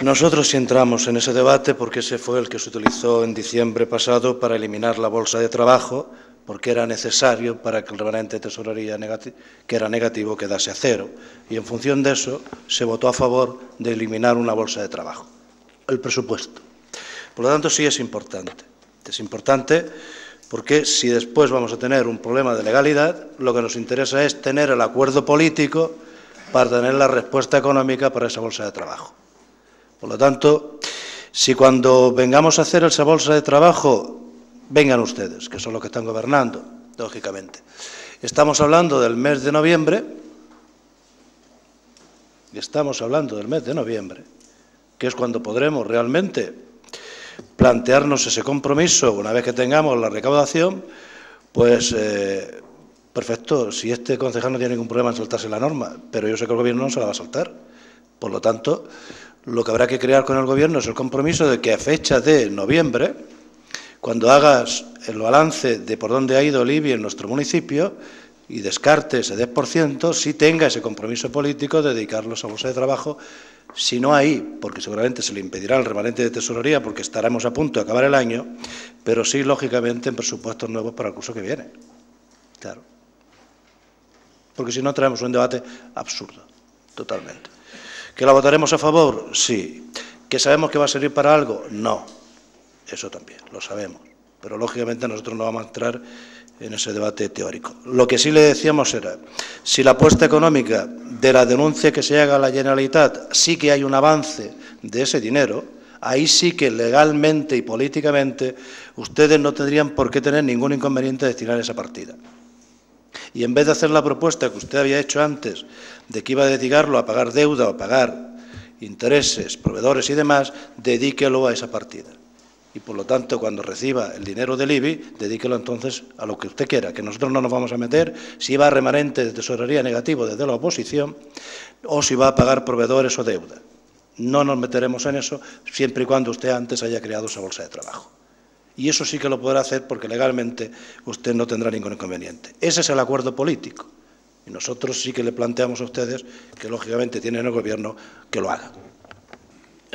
Nosotros sí entramos en ese debate porque ese fue el que se utilizó en diciembre pasado para eliminar la bolsa de trabajo, porque era necesario para que el remanente de tesorería que era negativo quedase a cero. Y en función de eso se votó a favor de eliminar una bolsa de trabajo, el presupuesto. Por lo tanto, sí es importante. Es importante porque si después vamos a tener un problema de legalidad, lo que nos interesa es tener el acuerdo político para tener la respuesta económica para esa bolsa de trabajo. Por lo tanto, si cuando vengamos a hacer esa bolsa de trabajo, vengan ustedes, que son los que están gobernando, lógicamente. Estamos hablando del mes de noviembre, que es cuando podremos realmente plantearnos ese compromiso. Una vez que tengamos la recaudación, pues perfecto, si este concejal no tiene ningún problema en saltarse la norma, pero yo sé que el Gobierno no se la va a saltar. Por lo tanto, lo que habrá que crear con el Gobierno es el compromiso de que a fecha de noviembre, cuando hagas el balance de por dónde ha ido el IBI en nuestro municipio y descarte ese 10%, sí tenga ese compromiso político de dedicarlo a esa bolsa de trabajo, si no ahí, porque seguramente se le impedirá el remanente de tesorería porque estaremos a punto de acabar el año, pero sí, lógicamente, en presupuestos nuevos para el curso que viene. Claro. Porque si no, traemos un debate absurdo, totalmente. ¿Que la votaremos a favor? Sí. ¿Que sabemos que va a servir para algo? No. Eso también, lo sabemos. Pero, lógicamente, nosotros no vamos a entrar en ese debate teórico. Lo que sí le decíamos era, si la apuesta económica de la denuncia que se haga a la Generalitat sí que hay un avance de ese dinero, ahí sí que legalmente y políticamente ustedes no tendrían por qué tener ningún inconveniente de destinar esa partida. Y en vez de hacer la propuesta que usted había hecho antes de que iba a dedicarlo a pagar deuda o a pagar intereses, proveedores y demás, dedíquelo a esa partida. Y, por lo tanto, cuando reciba el dinero del IBI, dedíquelo entonces a lo que usted quiera, que nosotros no nos vamos a meter si va a remanente de tesorería negativo desde la oposición o si va a pagar proveedores o deuda. No nos meteremos en eso siempre y cuando usted antes haya creado esa bolsa de trabajo. Y eso sí que lo podrá hacer porque legalmente usted no tendrá ningún inconveniente. Ese es el acuerdo político. Y nosotros sí que le planteamos a ustedes, que lógicamente tienen el Gobierno, que lo hagan.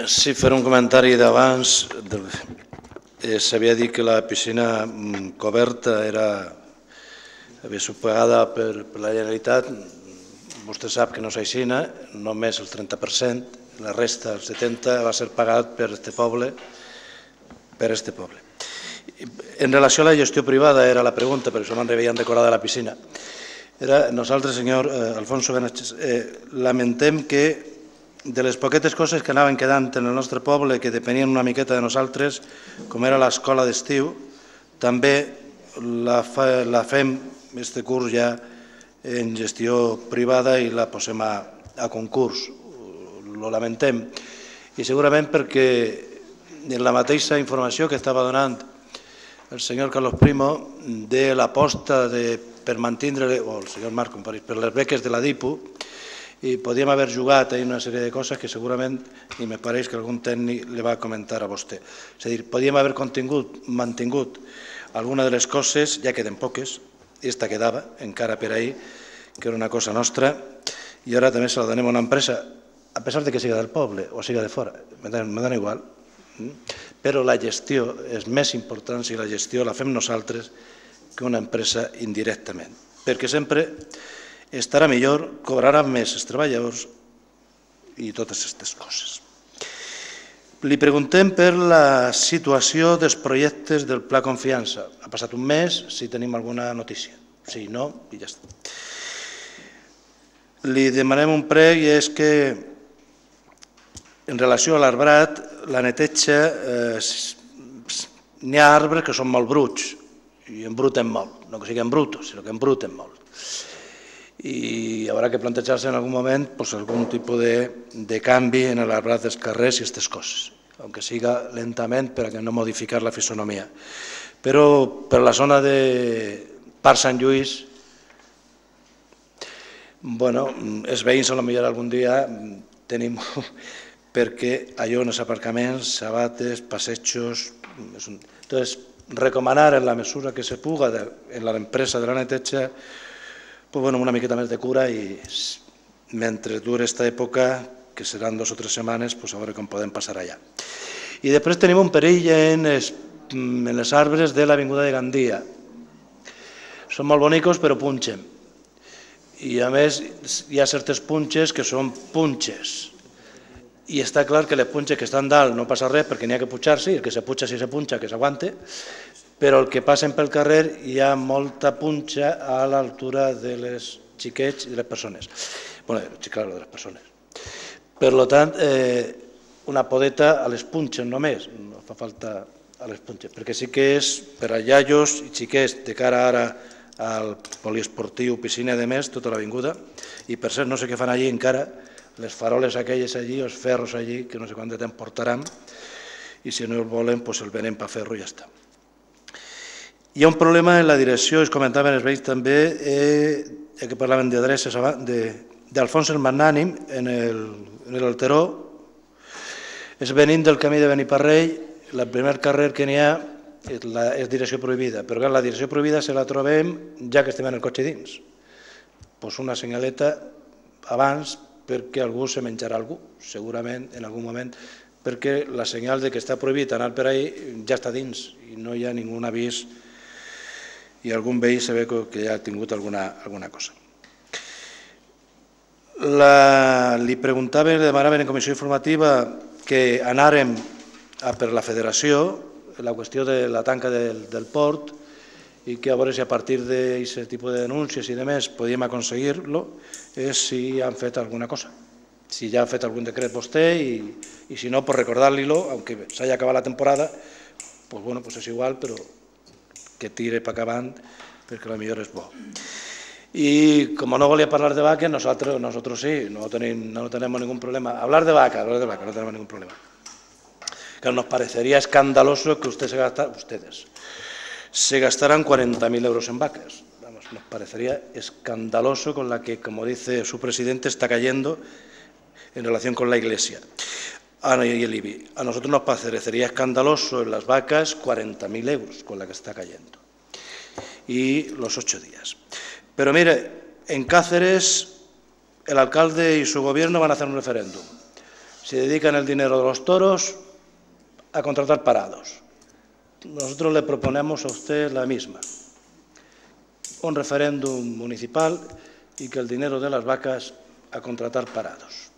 Si fer un comentari d'abans, s'havia dit que la piscina coberta havia sufragada per la Generalitat. Vostè sap que no és així, només el 30%, la resta, el 70%, va ser pagat per este poble. En relació a la gestió privada, era la pregunta, per això m'havien recordat de la piscina. Nosaltres, senyor Alfonso Benítez, lamentem que de les poquetes coses que anaven quedant en el nostre poble que depenien una miqueta de nosaltres, com era l'escola d'estiu, també la fem, aquest curs ja, en gestió privada i la posem a concurs. Lo lamentem. I segurament perquè en la mateixa informació que estava donant el senyor Carlos Primo de l'aposta per mantindre, o el senyor Marc Comparís, per les beques de la DIPU, i podíem haver jugat en una sèrie de coses que segurament, i me pareix que algun tècnic le va comentar a vostè. És a dir, podíem haver mantingut alguna de les coses, ja queden poques, esta quedava encara per ahí, que era una cosa nostra, i ara també se la donem a una empresa, a pesar de que siga del poble o siga de fora, me dona igual, però la gestió és més important si la gestió la fem nosaltres que una empresa indirectament, perquè sempre estarà millor, cobraran més els treballadors i totes aquestes coses. Li preguntem per la situació dels projectes del Pla Confiança. Ha passat un mes, si tenim alguna notícia. Si no, i ja està. Li demanem un prec i és que en relació a l'arbrat, la neteja, n'hi ha arbres que són molt bruts i embruten molt, no que siguin brutos, sinó que embruten molt. I haurà que plantejar-se en algun moment algun tipus de canvi en l'arbrat dels carrers i aquestes coses, aunque siga lentament per a no modificar la fisonomia. Però per la zona de Parc Sant Lluís, els veïns potser algun dia tenim, perquè allò en els aparcaments, sabates, passejos... Entonces, recomanar en la mesura que se puga en la empresa de la neteja una miqueta més de cura i mentre dure aquesta època que seran 2 o 3 setmanes, pues a veure com podem passar allà. I després tenim un perill en les arbres de l'avinguda de Gandia. Són molt bonicos, però punxen. I, a més, hi ha certes punxes que són punxes. I està clar que les punxes que estan dalt no passa res perquè n'hi ha que punxar-s'hi, el que se punxa, si se punxa, que s'aguante, però el que passen pel carrer hi ha molta punxa a l'altura de les xiquets i de les persones. Bé, claro, de les persones. Per tant, una podeta a les punxes només, no fa falta a les punxes, perquè sí que és per a iaios i xiquets de cara ara al poliesportiu, piscina de més, tota l'avinguda, i per cert, no sé què fan allí encara, les faroles aquelles allí, els ferros allí, que no sé quant de temps portaran, i si no els volen, doncs el venen per ferro i ja està. Hi ha un problema en la direcció, es comentaven els veïns també, ja que parlaven d'adreces, d'Alfons el Magnànim, en l'Alteró, és venint del camí de Beniparrell, el primer carrer que n'hi ha és direcció prohibida, però la direcció prohibida se la trobem ja que estem en el cotxe dins. Doncs una senyaleta abans perquè algú se menjarà algú, segurament en algun moment, perquè la senyal que està prohibit anar per ahí ja està dins i no hi ha ningú avís i algun veí se ve que ja ha tingut alguna cosa. Li preguntaven, li demanaven en comissió informativa que anàrem per la federació la qüestió de la tanca del port i que a veure si a partir d'aquest tipus de denúncies i de més podíem aconseguir-lo és si han fet alguna cosa. Si ja han fet algun decret vostè i si no, pues recordar-li-lo, aunque s'hagi acabat la temporada, pues bueno, pues és igual, però que tire per acabant perquè potser és bo. Y como no volia parlar de vacas, nosotros sí, no tenemos ningún problema. Hablar de vacas, no tenemos ningún problema. Que nos parecería escandaloso que ustedes se gastaran 40.000 euros en vacas. Vamos, nos parecería escandaloso con la que, como dice su presidente, está cayendo en relación con la Iglesia y el IBI. A nosotros nos parecería escandaloso en las vacas 40.000 euros con la que está cayendo. Y los 8 días. Pero mire, en Cáceres el alcalde y su gobierno van a hacer un referéndum. Si dedican el dinero de los toros a contratar parados. Nosotros le proponemos a usted la misma. Un referéndum municipal y que el dinero de las vacas a contratar parados.